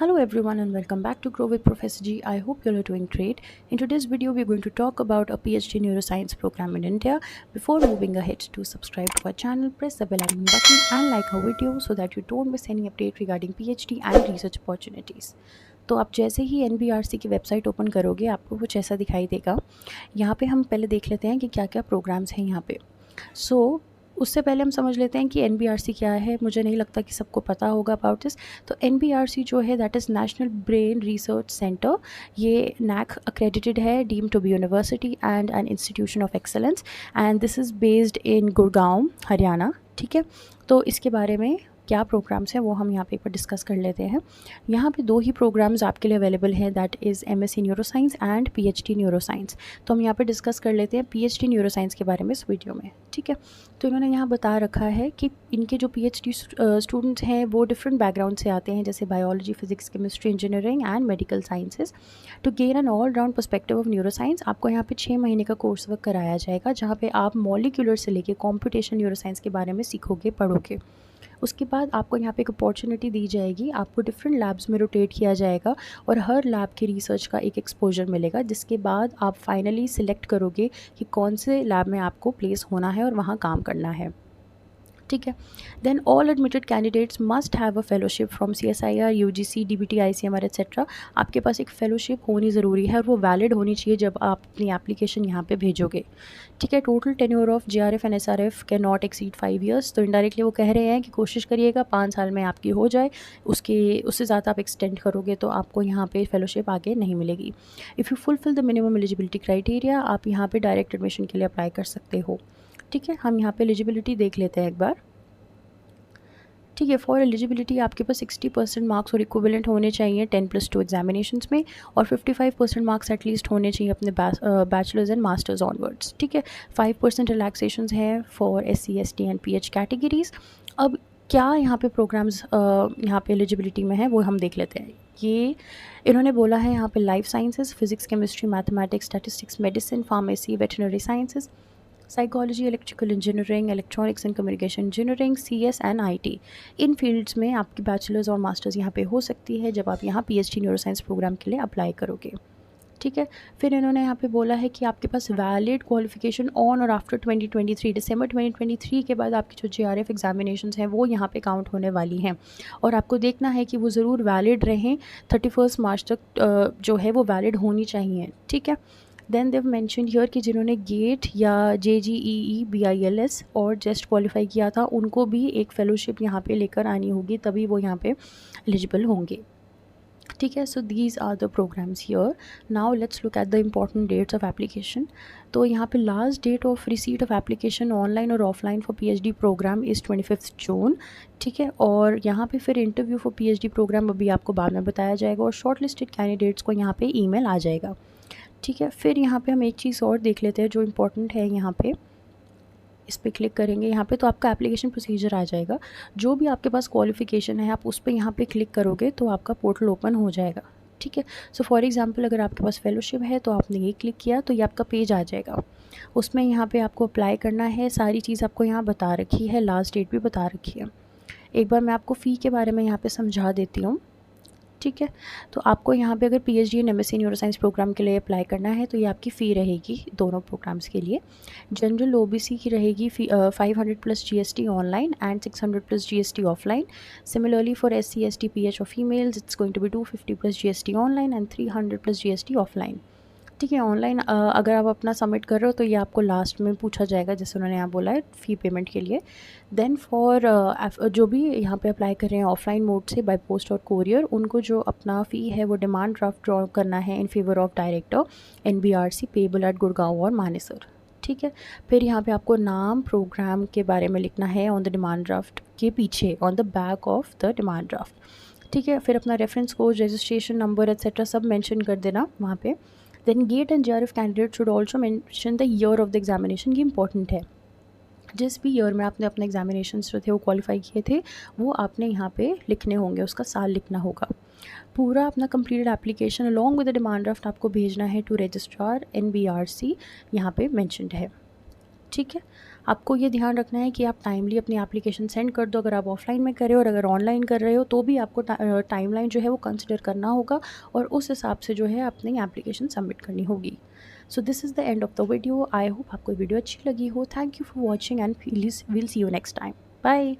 Hello everyone and welcome back to Grow with Professor G. I hope you all are doing great. In today's video, we're going to talk about a PhD neuroscience program in India. Before moving ahead, to subscribe to our channel, press the bell icon button and like our video so that you don't miss any update regarding PhD and research opportunities. तो आप जैसे ही NBRC की website open करोगे आपको कुछ ऐसा दिखाई देगा। यहाँ पे हम पहले देख लेते हैं कि क्या क्या प्रोग्राम्स हैं यहाँ पे। उससे पहले हम समझ लेते हैं कि NBRC क्या है। मुझे नहीं लगता कि सबको पता होगा अबाउट दिस। तो NBRC जो है that is national brain research centre. ये NAC अक्रेडिटेड है, deem to be university and an institution of excellence, and this is based in Gurgaon, Haryana. ठीक है, तो इसके बारे में क्या प्रोग्राम्स हैं वो हम यहाँ पे एक बार डिस्कस कर लेते हैं। यहाँ पे दो ही प्रोग्राम्स आपके लिए अवेलेबल हैं, that is MSc neuroscience and PhD neuroscience. तो हम यहाँ पे डिस्कस कर लेते हैं PhD न्यूरोसाइंस के बारे में इस वीडियो में। ठीक है, तो इन्होंने यहाँ बता रखा है कि इनके जो PhD स्टूडेंट्स हैं वो डिफरेंट बैकग्राउंड से आते हैं, जैसे biology, physics, chemistry, engineering and medical sciences. To gain an all round perspective of neuroscience आपको यहाँ पे 6 महीने का कोर्स वर्क कराया जाएगा, जहाँ पे आप मॉलिक्यूलर से लेके कॉम्पिटिशन न्यूरोसाइंस के बारे में सीखोगे, पढ़ोगे। उसके बाद आपको यहाँ पे एक अपॉर्चुनिटी दी जाएगी, आपको डिफरेंट लैब्स में रोटेट किया जाएगा और हर लैब के रिसर्च का एक एक्सपोजर मिलेगा, जिसके बाद आप फाइनली सिलेक्ट करोगे कि कौन से लैब में आपको प्लेस होना है और वहाँ काम करना है। ठीक है, then all admitted candidates must have a fellowship from CSIR, UGC, DBT, ICMR etcetera. आपके पास एक फेलोशिप होनी ज़रूरी है और वो वैलिड होनी चाहिए जब आप अपनी एप्लीकेशन यहाँ पे भेजोगे। ठीक है, total tenure of JRF and SRF can not exceed 5 years. तो इनडायरेक्टली वो कह रहे हैं कि कोशिश करिएगा 5 साल में आपकी हो जाए, उससे ज़्यादा आप एक्सटेंड करोगे तो आपको यहाँ पे फेलोशिप आगे नहीं मिलेगी। If you fulfil the minimum eligibility criteria आप यहाँ पे डायरेक्ट एडमिशन के लिए अप्लाई कर सकते हो। ठीक है, हम यहाँ पे एलिजिबिलिटी देख लेते हैं एक बार। ठीक है, फॉर एलिजिबिलिटी आपके पास 60% मार्क्स और इक्विवेलेंट होने चाहिए 10+2 एग्जामिनेशंस में, और 55% मार्क्स एटलीस्ट होने चाहिए अपने बैचलर्स एंड मास्टर्स ऑनवर्ड्स। ठीक है, 5% रिलैक्सेशंस हैं for SC, ST and PH categories. अब क्या यहाँ पे प्रोग्राम्स यहाँ पे एलिजिबिलिटी में है वो हम देख लेते हैं। ये इन्होंने बोला है यहाँ पे life sciences, physics, chemistry, mathematics, statistics, medicine, pharmacy, veterinary sciences, psychology, electrical engineering, electronics and communication engineering, CS and IT। In fields में आपकी बैचलर्स और मास्टर्स यहाँ पे हो सकती है जब आप यहाँ PhD न्यूरोसाइंस प्रोग्राम के लिए अप्लाई करोगे। ठीक है, फिर इन्होंने यहाँ पे बोला है कि आपके पास वैलिड क्वालिफिकेशन ऑन और आफ्टर 2023, दिसंबर 2023 के बाद आपकी जो JRF एग्जामिनेशंस हैं वो यहाँ पे काउंट होने वाली हैं, और आपको देखना है कि वो ज़रूर वैलिड रहें, 31 मार्च तक जो है वो वैलिड होनी चाहिए। ठीक है, देन देव मैंशन हियर कि जिन्होंने गेट या JGEE, BILS और जेस्ट क्वालिफाई किया था उनको भी एक फेलोशिप यहाँ पे लेकर आनी होगी, तभी वो यहाँ पे एलिजिबल होंगे। ठीक है, so these are the programmes here. Now let's look at the important dates of application. तो यहाँ पे last date of receipt of application online और offline for PhD programme is 25 June. ठीक है, और यहाँ पे फिर इंटरव्यू फॉर PhD प्रोग्राम अभी आपको बाद में बताया जाएगा, और शॉर्ट लिस्टेड कैंडिडेट्स को यहाँ पे ईमेल आ जाएगा। ठीक है, फिर यहाँ पे हम एक चीज़ और देख लेते हैं जो इम्पोर्टेंट है। यहाँ पे इस पर क्लिक करेंगे, यहाँ पे तो आपका एप्लीकेशन प्रोसीजर आ जाएगा। जो भी आपके पास क्वालिफिकेशन है आप उस पर यहाँ पे क्लिक करोगे तो आपका पोर्टल ओपन हो जाएगा। ठीक है, सो फॉर एग्जांपल अगर आपके पास फेलोशिप है तो आपने ये क्लिक किया तो ये आपका पेज आ जाएगा। उसमें यहाँ पे आपको अप्लाई करना है, सारी चीज़ आपको यहाँ बता रखी है, लास्ट डेट भी बता रखी है। एक बार मैं आपको फ़ी के बारे में यहाँ पर समझा देती हूँ। ठीक है, तो आपको यहाँ पे अगर PhD and MSc neuroscience programme के लिए अप्लाई करना है तो ये आपकी फ़ी रहेगी दोनों प्रोग्राम्स के लिए। जनरल OBC की रहेगी 500+ GST online and 600+ GST offline. Similarly for SC, ST, PH और females it's going to be 250+ GST online and 300+ GST offline. ठीक है, ऑनलाइन अगर आप अपना सबमिट कर रहे हो तो ये आपको लास्ट में पूछा जाएगा, जैसे उन्होंने यहाँ बोला है फ़ी पेमेंट के लिए। देन फॉर जो भी यहाँ पे अप्लाई कर रहे हैं ऑफलाइन मोड से बाय पोस्ट और कोरियर, उनको जो अपना फ़ी है वो डिमांड ड्राफ्ट ड्रॉ करना है in favour of director NBRC payable eight Gurgaon और मानेसर। ठीक है, फिर यहाँ पे आपको नाम प्रोग्राम के बारे में लिखना है ऑन द डिमांड ड्राफ्ट के पीछे, on the back of the demand draft. ठीक है, फिर अपना reference code, registration number etcetera सब मेंशन कर देना वहाँ पे। Then GATE and JRF candidate should also mention the year of the examination. ये इंपॉर्टेंट है, जिस भी ईयर में आपने अपने एग्जामिनेशन जो थे वो क्वालिफाई किए थे वो आपने यहाँ पे लिखने होंगे, उसका साल लिखना होगा। पूरा अपना completed application along with the demand draft आपको भेजना है टू रजिस्ट्रार NBRC, यहाँ पे मेंशनड है। ठीक है, आपको ये ध्यान रखना है कि आप टाइमली अपनी एप्लीकेशन सेंड कर दो, अगर आप ऑफलाइन में कर रहे हो, और अगर ऑनलाइन कर रहे हो तो भी आपको टाइमलाइन जो है वो कंसिडर करना होगा और उस हिसाब से जो है अपनी एप्लीकेशन सबमिट करनी होगी। So this is the end of the video. I hope आपको वीडियो अच्छी लगी हो। Thank you for watching and will see you next time. Bye.